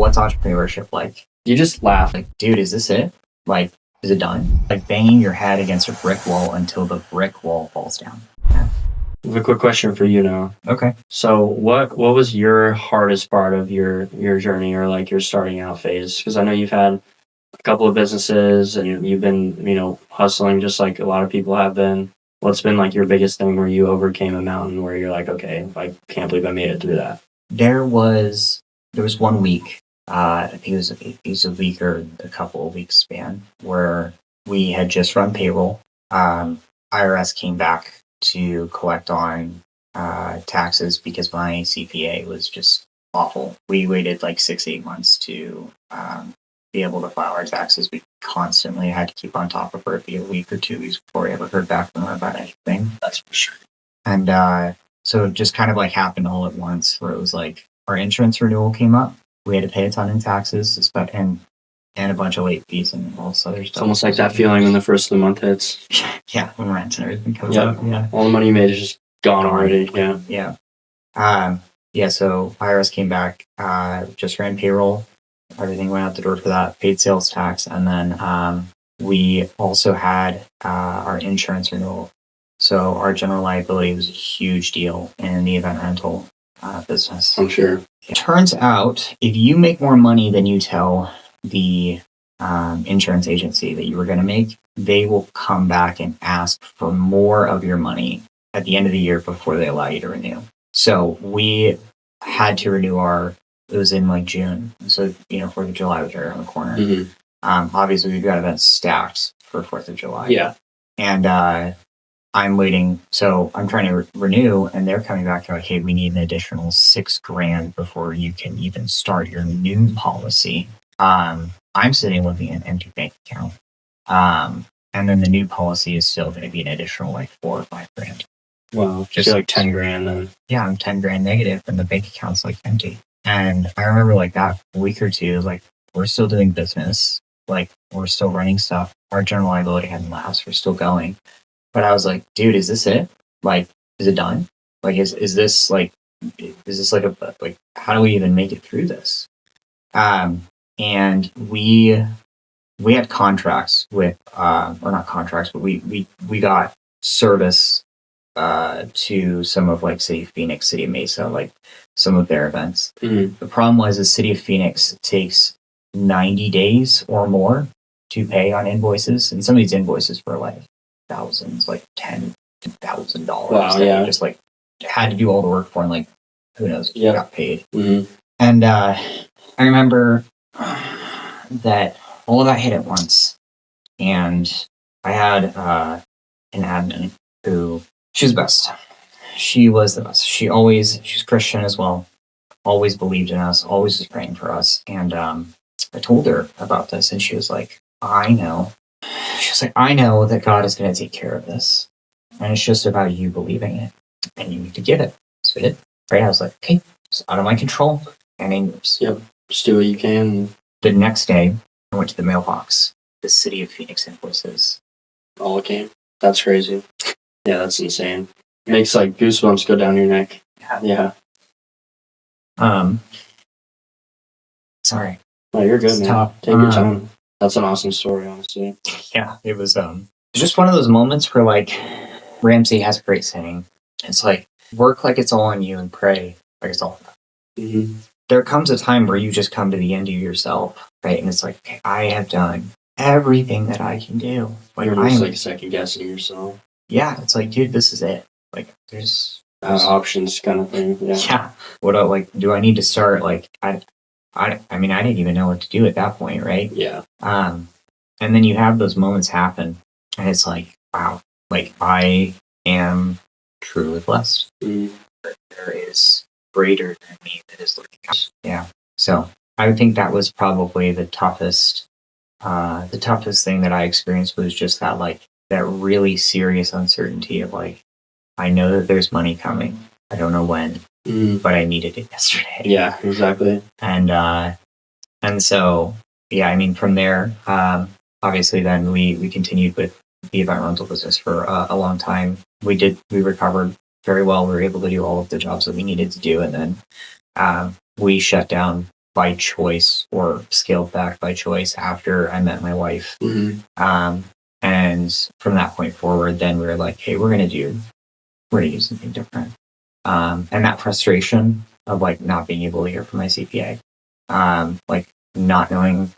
what's entrepreneurship like? You just laugh. Like, dude, is this it? Like, is it done? Like banging your head against a brick wall until the brick wall falls down. I have a quick question for you now. Okay. So what was your hardest part of your journey, or like your starting out phase? Because I know you've had a couple of businesses and you've been, hustling just like a lot of people have been. What's been like your biggest thing where you overcame a mountain where you're like, okay, I can't believe I made it through that? There was 1 week, I think it was a week or a couple of weeks span, where we had just run payroll. IRS came back to collect on taxes because my CPA was just awful. We waited like 6-8 months to be able to file our taxes. We constantly had to keep on top of her. It'd be a week or 2 weeks before we ever heard back from her about anything. That's for sure. And so it just kind of like happened all at once, where it was like our insurance renewal came up. We had to pay a ton in taxes, and a bunch of late fees and all this other stuff. It's almost like that feeling when the first of the month hits. Yeah, when rent and everything comes up. Yeah, all the money you made is just gone already. Yeah. So IRS came back, just ran payroll. Everything went out the door for that, paid sales tax, and then we also had our insurance renewal. So our general liability was a huge deal in the event rental business. I'm sure. It turns out, if you make more money than you tell the insurance agency that you were going to make, they will come back and ask for more of your money at the end of the year before they allow you to renew. So we had to renew it was in like June. So, 4th of July was right around the corner. Mm-hmm. Obviously, we've got events stacked for 4th of July. Yeah. And I'm waiting. So I'm trying to renew, and they're coming back to like, hey, we need an additional $6,000 before you can even start your new policy. I'm sitting looking at an empty bank account. And then the new policy is still going to be an additional like $4,000 or $5,000. Wow. Just like $10,000 then. Yeah, I'm $10,000 negative, and the bank account's like empty. And I remember like that week or two, like we're still doing business, like we're still running stuff. Our general liability hadn't lapsed. We're still going. But I was like, dude, is this it? Like, is it done? Like, is this like how do we even make it through this? And we had contracts with, or not contracts, but we got service to some of like City of Phoenix, City of Mesa, like some of their events. Mm-hmm. The problem was the City of Phoenix takes 90 days or more to pay on invoices, and some of these invoices were like thousands, like $10,000. Wow, yeah. Just like had to do all the work for, and like who knows if you got paid. Mm-hmm. And I remember that all of that hit at once, and I had an admin who, she was the best. She was the best. She's Christian as well. Always believed in us. Always was praying for us. And I told her about this, and she was like, I know. She was like, I know that God is going to take care of this, and it's just about you believing it, and you need to give it. So I did. Right? I was like, okay, it's out of my control. And just do what you can. The next day, I went to the mailbox. The City of Phoenix invoices. All came. That's crazy. Yeah, that's insane. Makes like goosebumps go down your neck. Yeah. Sorry. Oh, you're good, man. Tough. Take your time. That's an awesome story, honestly. Yeah, it was just one of those moments where like Ramsey has a great saying. It's like, work like it's all on you and pray like it's all. Mm-hmm. There comes a time where you just come to the end of yourself, right? And it's like, okay, I have done everything that I can do. Like, you're just like second guessing yourself. Yeah, it's like, dude, this is it. Like, there's options kind of thing. Yeah. Yeah. What do I need to start? Like, I mean, I didn't even know what to do at that point, right? Yeah. And then you have those moments happen, and it's like, wow, like I am truly blessed. Mm-hmm. That there is greater than me that is looking out. Yeah. So I would think that was probably the toughest thing that I experienced, was just that, like, that really serious uncertainty of like, I know that there's money coming. I don't know when, but I needed it yesterday. Yeah, exactly. And so, yeah, I mean, from there, obviously then we continued with the event rental business for a long time. We recovered very well. We were able to do all of the jobs that we needed to do. And then we shut down by choice or scaled back by choice after I met my wife. And from that point forward, then we were like, hey, we're going to do something different. And that frustration of like not being able to hear from my CPA, like not knowing,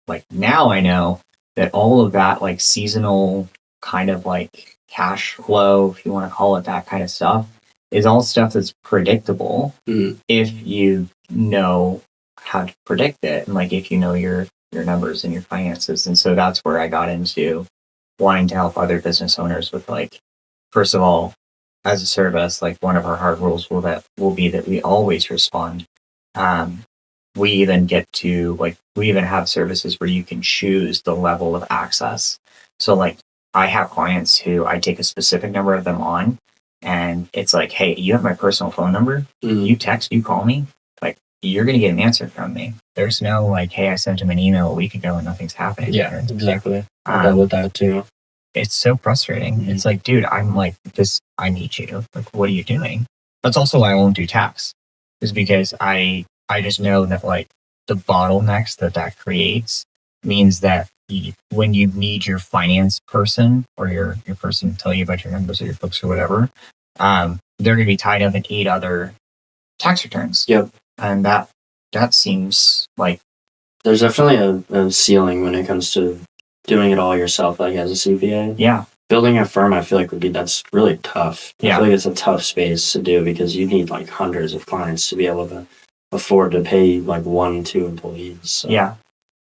like now I know that all of that like seasonal kind of like cash flow, if you want to call it that kind of stuff, is all stuff that's predictable if you know how to predict it, and like if you know your numbers and your finances. And so that's where I got into wanting to help other business owners with, like, first of all, as a service, like one of our hard rules will be that we always respond. We even we even have services where you can choose the level of access. So like I have clients who I take a specific number of them on, and it's like, hey, you have my personal phone number. You text, you call me, like you're going to get an answer from me. There's no like, hey, I sent him an email a week ago and nothing's happening. Yeah, exactly. I with that too. It's so frustrating. It's like, dude, I'm like this. I need you. Like, what are you doing? That's also why I won't do tax, is because I just know that like the bottlenecks that creates means that when you need your finance person or your person to tell you about your numbers or your books or whatever, they're going to be tied up in 8 other tax returns. Yep. And that seems like there's definitely a ceiling when it comes to doing it all yourself, like as a CPA. Yeah. Building a firm, I feel like that's really tough. Yeah. I feel like it's a tough space to do because you need like hundreds of clients to be able to afford to pay like 1-2 employees. So. Yeah.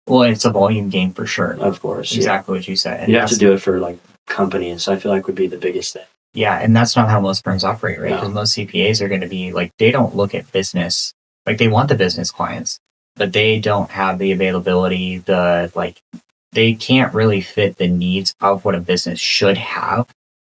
Well, it's a volume game for sure. Of course. Exactly what you said. And you have to do it for like companies, I feel like would be the biggest thing. Yeah. And that's not how most firms operate, right? Because No. most CPAs are going to be like, they don't look at business. Like they want the business clients, but they don't have the availability, they can't really fit the needs of what a business should have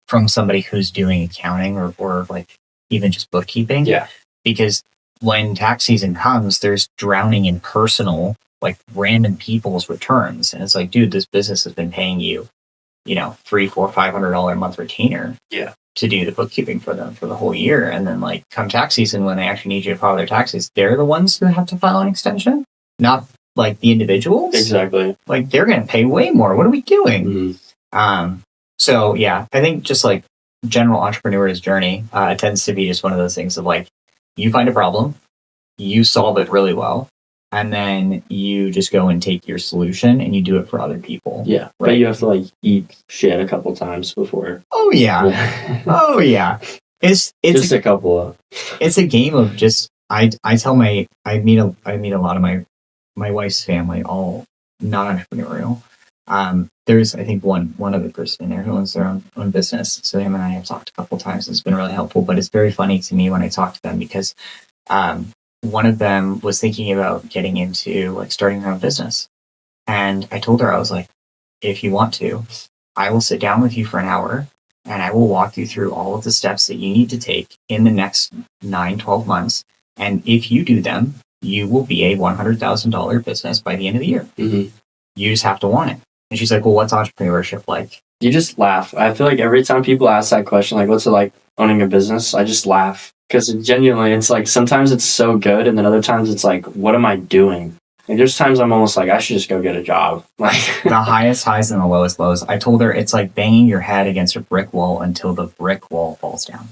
from somebody who's doing accounting or like even just bookkeeping. Yeah. Because when tax season comes, there's drowning in personal, like random people's returns. And it's like, dude, this business has been paying you, $300, $400, $500 a month retainer to do the bookkeeping for them for the whole year. And then like come tax season, when they actually need you to file their taxes, they're the ones who have to file an extension, not like the individuals. Exactly. Like they're going to pay way more. What are we doing? So yeah, I think just like general entrepreneur's journey tends to be just one of those things of like, you find a problem, you solve it really well, and then you just go and take your solution and you do it for other people. Yeah. Right? But you have to like eat shit a couple times before. Oh yeah. Oh yeah. It's just a couple of. It's a game of just I meet a lot of my wife's family, all non-entrepreneurial. There's, I think, one other person in there who owns their own business. So him and I have talked a couple times. It's been really helpful, but it's very funny to me when I talk to them because one of them was thinking about getting into like starting their own business. And I told her, I was like, if you want to, I will sit down with you for an hour and I will walk you through all of the steps that you need to take in the next 9-12 months. And if you do them, you will be a $100,000 business by the end of the year. You just have to want it. And she's like, well, what's entrepreneurship like? You just laugh. I feel like every time people ask that question, like, what's it like owning a business? I just laugh because genuinely, it's like sometimes it's so good. And then other times it's like, what am I doing? And there's times I'm almost like, I should just go get a job. Like the highest highs and the lowest lows. I told her it's like banging your head against a brick wall until the brick wall falls down.